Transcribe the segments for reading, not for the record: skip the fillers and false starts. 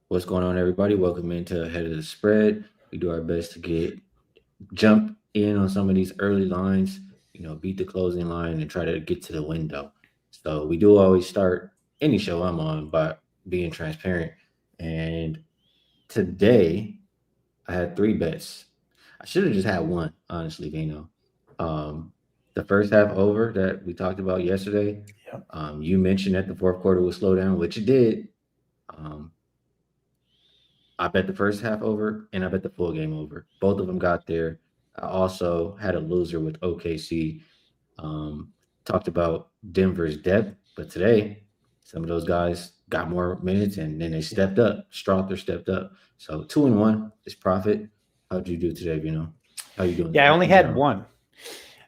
What's going on, everybody? Welcome into Ahead of the Spread. We do our best to jump in on some of these early lines, beat the closing line and try to get to the window. So we do always start any show I'm on by being transparent. And today I had three bets. I should have just had one, honestly, Vino. Um, the first half over that we talked about yesterday, Yep. you mentioned that the fourth quarter would slow down, which it did. Um, I bet the first half over and I bet the full game over. Both of them got there. I also had a loser with OKC. Um, Talked about Denver's depth, but today some of those guys got more minutes and then they Yeah. stepped up. Strother stepped up. So 2-1 is profit. How'd you do today, Vino? How you doing Yeah, I only in had general? one.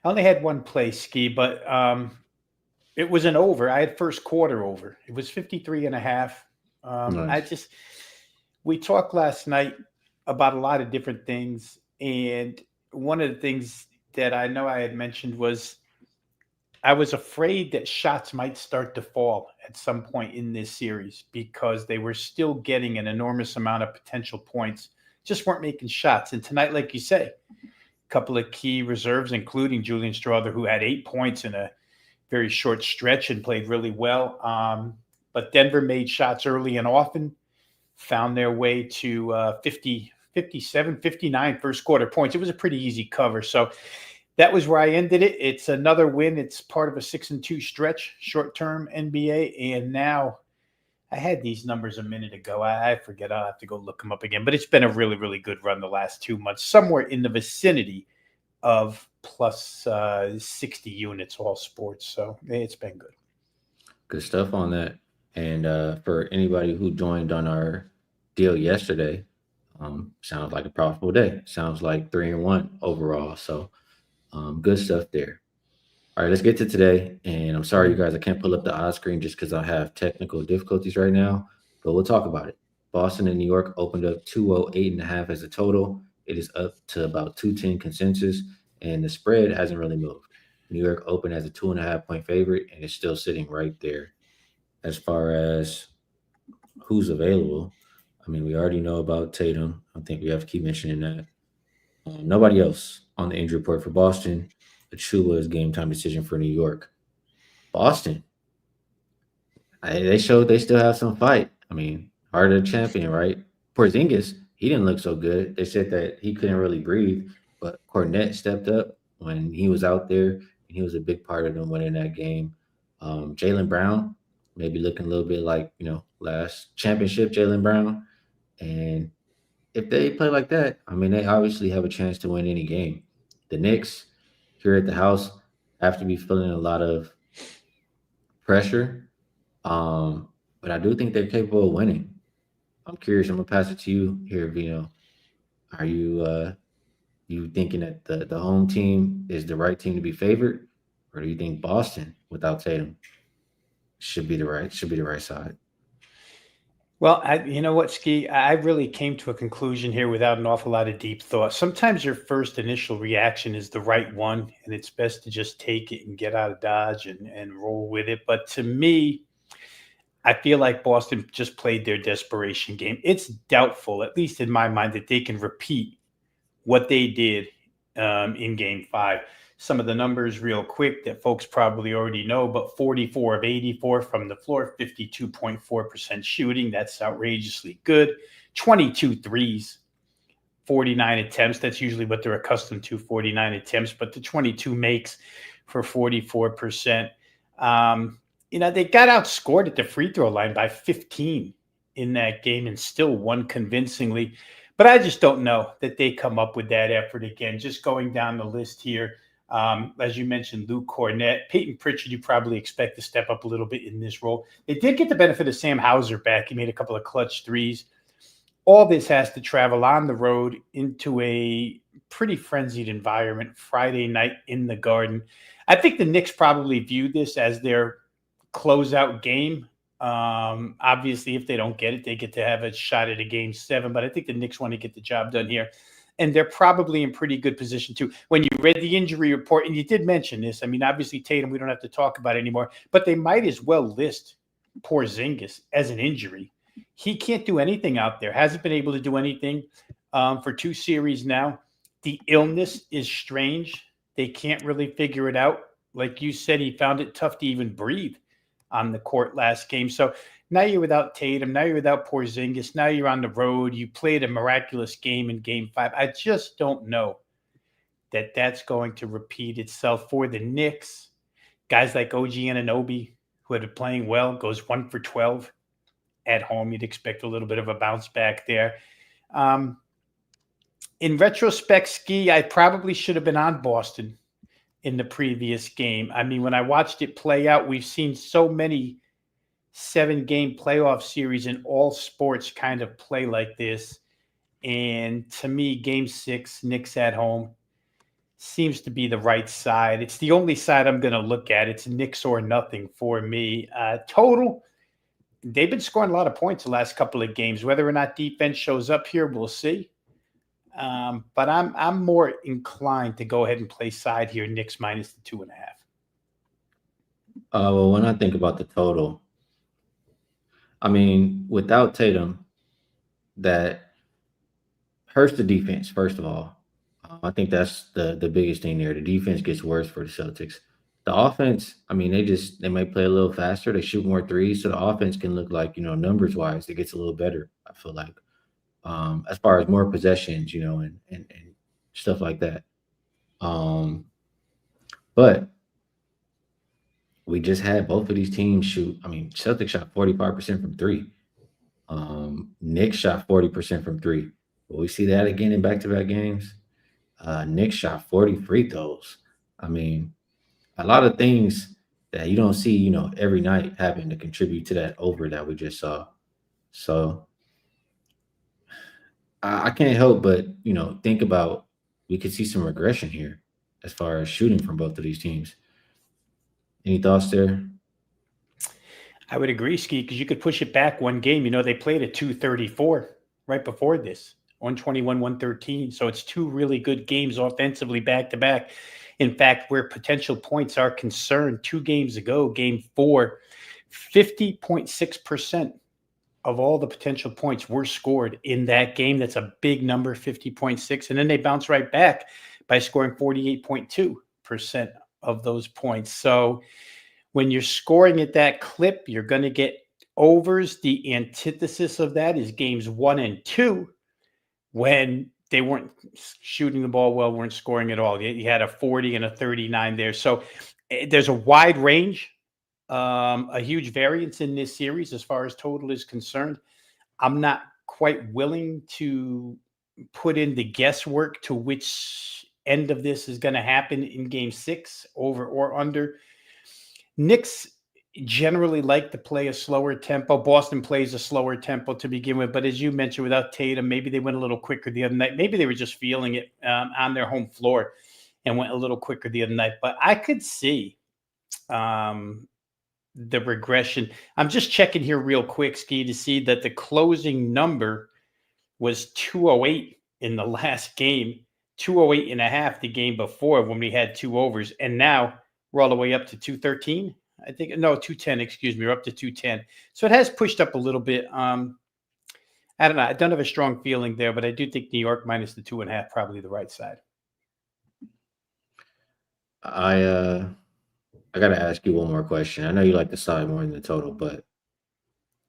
I only had one play, Ski, but it was an over. I had first quarter over. It was 53 and a half. I Nice. just, we talked last night about a lot of different things. And one of the things that I know I had mentioned was I was afraid that shots might start to fall at some point in this series because they were still getting an enormous amount of potential points, just weren't making shots. And tonight, like you say, couple of key reserves, including Julian Strother, who had 8 points in a very short stretch and played really well. But Denver made shots early and often, found their way to 50, 57, 59 first quarter points. It was a pretty easy cover. So that was where I ended it. It's another win. It's part of a 6-2 stretch, short term NBA. And now I had these numbers a minute ago. I forget. I'll have to go look them up again. But it's been a really, really good run the last 2 months, somewhere in the vicinity of plus 60 units all sports. So it's been good. Good stuff on that. And for anybody who joined on our deal yesterday, sounds like a profitable day. Sounds like 3-1 overall. So good stuff there. All right, let's get to today. And I'm sorry, you guys, I can't pull up the odds screen just because I have technical difficulties right now, but we'll talk about it. Boston and New York opened up 208.5 as a total. It is up to about 210 consensus, and the spread hasn't really moved. New York opened as a 2.5 point favorite, and it's still sitting right there. As far as who's available, I mean, we already know about Tatum. I think we have to keep mentioning that. Nobody else on the injury report for Boston. Achua is game time decision for New York. Boston, they showed they still have some fight. I mean, heart of the champion, right? Porzingis, he didn't look so good. They said that he couldn't really breathe, but Cornette stepped up when he was out there, and he was a big part of them winning that game. Jalen Brown, maybe looking a little bit like last championship Jalen Brown, and if they play like that, I mean, they obviously have a chance to win any game. The Knicks here at the house have to be feeling a lot of pressure, um, but I do think they're capable of winning. I'm curious. I'm gonna pass it to you here, Vino. Are you thinking that the home team is the right team to be favored, or do you think Boston without Tatum should be the right side? Well, you know what, Ski? I really came to a conclusion here without an awful lot of deep thought. Sometimes your first initial reaction is the right one, and it's best to just take it and get out of Dodge and roll with it. But to me, I feel like Boston just played their desperation game. It's doubtful, at least in my mind, that they can repeat what they did in game five. Some of the numbers, real quick, that folks probably already know, but 44 of 84 from the floor, 52.4% shooting. That's outrageously good. 22 threes, 49 attempts. That's usually what they're accustomed to, 49 attempts, but the 22 makes for 44%. They got outscored at the free throw line by 15 in that game and still won convincingly. But I just don't know that they come up with that effort again. Just going down the list here, as you mentioned, Luke Cornett, Peyton Pritchard, you probably expect to step up a little bit in this role. They did get the benefit of Sam Hauser back. He made a couple of clutch threes. All this has to travel on the road into a pretty frenzied environment Friday night in the Garden. I think the Knicks probably view this as their closeout game. Obviously, if they don't get it, they get to have a shot at a game seven. But I think the Knicks want to get the job done here. And they're probably in pretty good position too. When you read the injury report, and you did mention this, I mean, obviously Tatum, we don't have to talk about it anymore, but they might as well list Porzingis as an injury. He can't do anything out there. Hasn't been able to do anything for 2 series now. The illness is strange. They can't really figure it out. Like you said, he found it tough to even breathe on the court last game. So now you're without Tatum. Now you're without Porzingis. Now you're on the road. You played a miraculous game in Game 5. I just don't know that that's going to repeat itself for the Knicks. Guys like OG Anunoby, who had been playing well, goes 1 for 12 at home. You'd expect a little bit of a bounce back there. In retrospect, Skee, I probably should have been on Boston in the previous game. I mean, when I watched it play out, we've seen so many 7-game playoff series in all sports kind of play like this. And to me, Game 6, Knicks at home, seems to be the right side. It's the only side I'm going to look at. It's Knicks or nothing for me. Total, they've been scoring a lot of points the last couple of games. Whether or not defense shows up here, we'll see. But I'm more inclined to go ahead and play side here, Knicks minus the 2.5. Well, when I think about the total, I mean, without Tatum, that hurts the defense, first of all. I think that's the biggest thing there. The defense gets worse for the Celtics. The offense, I mean, they might play a little faster. They shoot more threes, so the offense can look like, numbers wise, it gets a little better. I feel like, as far as more possessions, and stuff like that. But we just had both of these teams shoot. I mean, Celtics shot 45% from three. Knicks shot 40% from three. Will we see that again in back-to-back games? Knicks shot 40 free throws. I mean, a lot of things that you don't see, every night happen to contribute to that over that we just saw. So I can't help but, think about we could see some regression here as far as shooting from both of these teams. Any thoughts there? I would agree, Ski, because you could push it back one game. They played at 234 right before this, 121, 113. So it's two really good games offensively back to back. In fact, where potential points are concerned, 2 games ago, Game 4, 50.6% of all the potential points were scored in that game. That's a big number, 50.6. And then they bounce right back by scoring 48.2% of those points. So when you're scoring at that clip, you're going to get overs. The antithesis of that is games 1 and 2, when they weren't shooting the ball well, weren't scoring at all. You had a 40 and a 39 there. So there's a wide range, a huge variance in this series as far as total is concerned. I'm not quite willing to put in the guesswork to which end of this is going to happen in Game 6, over or under. Knicks generally like to play a slower tempo. Boston plays a slower tempo to begin with, but as you mentioned, without Tatum, maybe they went a little quicker the other night. Maybe they were just feeling it on their home floor and went a little quicker the other night. But I could see the regression. I'm just checking here real quick, Ski, to see that the closing number was 208 in the last game, 208 and a half the game before when we had 2 overs, and now we're all the way up to 213. I think, no, 210, excuse me. We're up to 210. So it has pushed up a little bit. I don't know. I don't have a strong feeling there, but I do think New York minus the 2.5, probably the right side. I gotta ask you one more question. I know you like the side more than the total, but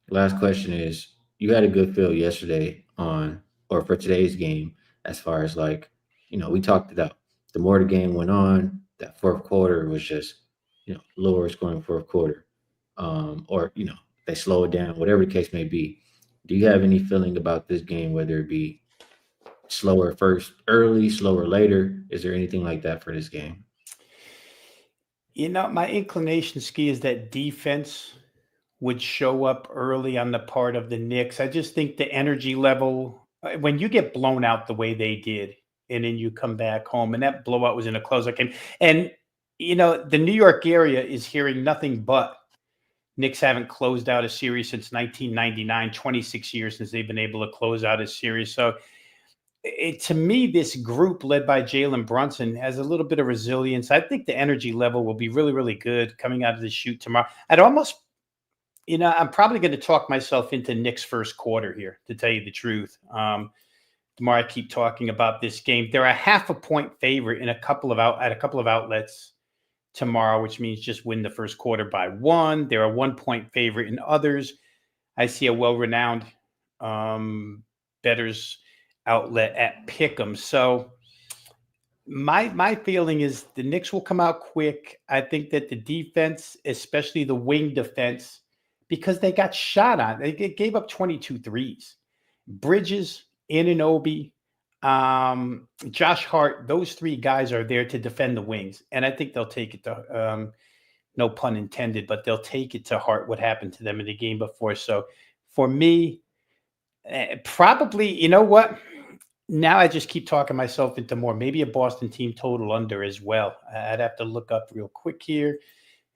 last question is: you had a good feel yesterday or for today's game, as far as like, we talked it out. The more the game went on, that fourth quarter was just, lower scoring fourth quarter, or they slow it down, whatever the case may be. Do you have any feeling about this game, whether it be slower first, early, slower later? Is there anything like that for this game? My inclination, Ski, is that defense would show up early on the part of the Knicks. I just think the energy level, when you get blown out the way they did, and then you come back home, and that blowout was in a closeout game. And, the New York area is hearing nothing but Knicks haven't closed out a series since 1999, 26 years since they've been able to close out a series. So to me, this group led by Jalen Brunson has a little bit of resilience. I think the energy level will be really, really good coming out of the shoot tomorrow. I'm probably going to talk myself into Knicks first quarter here, to tell you the truth. The more I keep talking about this game, they're a half a point favorite in at a couple of outlets tomorrow, which means just win the first quarter by one. They're a 1 point favorite in others. I see a well-renowned bettors outlet at Pick'em. So my feeling is the Knicks will come out quick. I think that the defense, especially the wing defense, because they got shot on, they gave up 22 threes. Bridges, Anunoby, Josh Hart, those three guys are there to defend the wings. And I think they'll take it to, no pun intended, but they'll take it to heart what happened to them in the game before. So for me, probably, you know what? Now I just keep talking myself into more, maybe a Boston team total under as well. I'd have to look up real quick here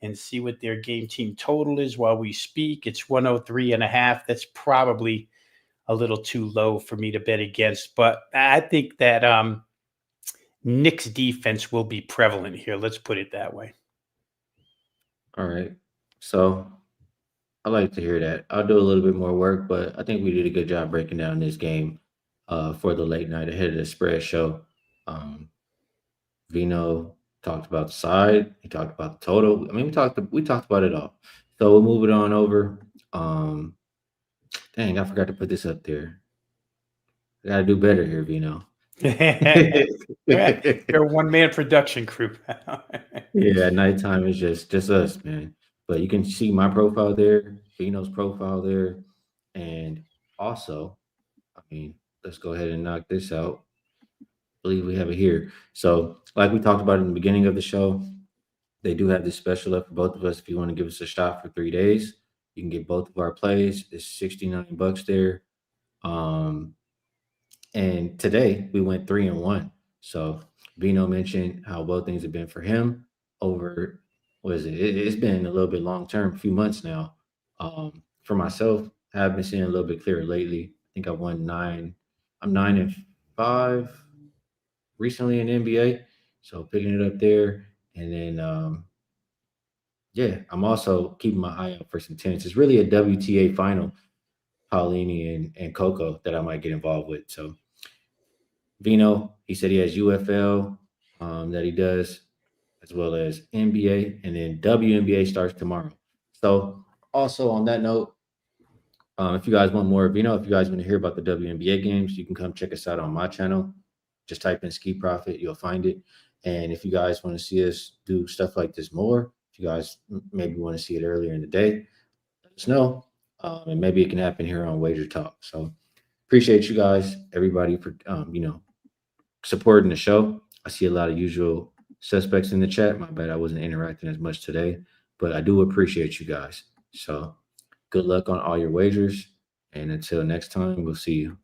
and see what their game team total is while we speak. It's 103.5. That's probably a little too low for me to bet against, but I think that Knicks defense will be prevalent here. Let's put it that way. All right. So I like to hear that. I'll do a little bit more work, but I think we did a good job breaking down this game for the late night ahead of the spread show. Um, Vino talked about the side. He talked about the total. I mean, we talked about it all. So we'll move it on over. Dang, I forgot to put this up there. I got to do better here, Vino. They're a one-man production crew. Yeah, nighttime is just us, man. But you can see my profile there, Vino's profile there, and also, I mean, let's go ahead and knock this out. I believe we have it here. So, like we talked about in the beginning of the show, they do have this special up for both of us. If you want to give us a shot for 3 days, you can get both of our plays. It's $69 there. Um, And today we went 3-1. So Vino mentioned how well things have been for him over what is it? It's been a little bit long term, a few months now. For myself, I've been seeing a little bit clearer lately. I think I won nine. I'm 9-5 recently in the NBA. So picking it up there. And then yeah, I'm also keeping my eye out for some tennis. It's really a WTA final, Paulini and Coco that I might get involved with. So Vino, he said he has UFL that he does, as well as NBA, and then WNBA starts tomorrow. So, also on that note, if you guys want more Vino, if you guys want to hear about the WNBA games, you can come check us out on my channel. Just type in Skee Profit, you'll find it. And if you guys want to see us do stuff like this more, if you guys maybe want to see it earlier in the day, let us know. And maybe it can happen here on Wager Talk. So, appreciate you guys, everybody, for supporting the show. I see a lot of usual suspects in the chat. My bad, I wasn't interacting as much today, but I do appreciate you guys. So good luck on all your wagers. And until next time, we'll see you.